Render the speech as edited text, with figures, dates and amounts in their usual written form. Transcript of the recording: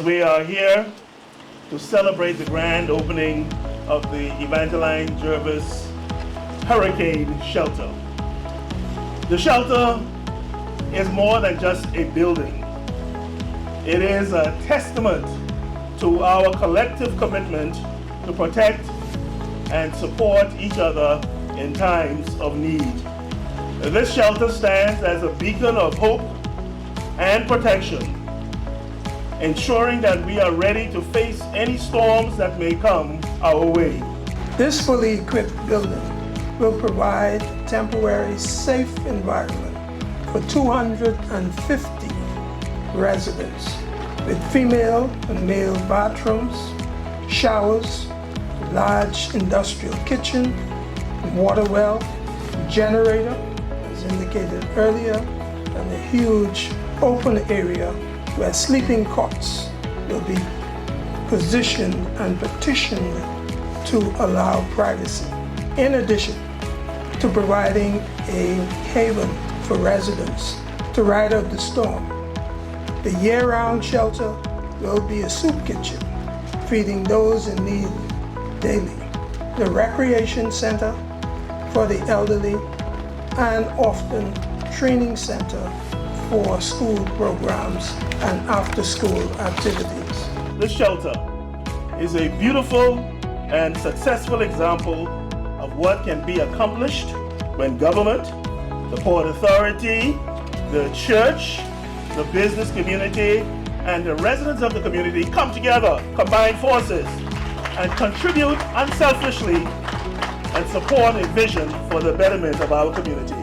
We are here to celebrate the grand opening of the Evangeline Jervis Hurricane Shelter. The shelter is more than just a building. It is a testament to our collective commitment to protect and support each other in times of need. This shelter stands as a beacon of hope and protection, ensuring that we are ready to face any storms that may come our way. This fully equipped building will provide a temporary safe environment for 250 residents with female and male bathrooms, showers, large industrial kitchen, water well, generator, as indicated earlier, and a huge open area where sleeping cots will be positioned and partitioned to allow privacy. In addition to providing a haven for residents to ride out the storm, the year-round shelter will be a soup kitchen, feeding those in need daily, the recreation center for the elderly, and often training center for school programs and after-school activities. This shelter is a beautiful and successful example of what can be accomplished when government, the Port Authority, the church, the business community, and the residents of the community come together, combine forces, and contribute unselfishly and support a vision for the betterment of our community.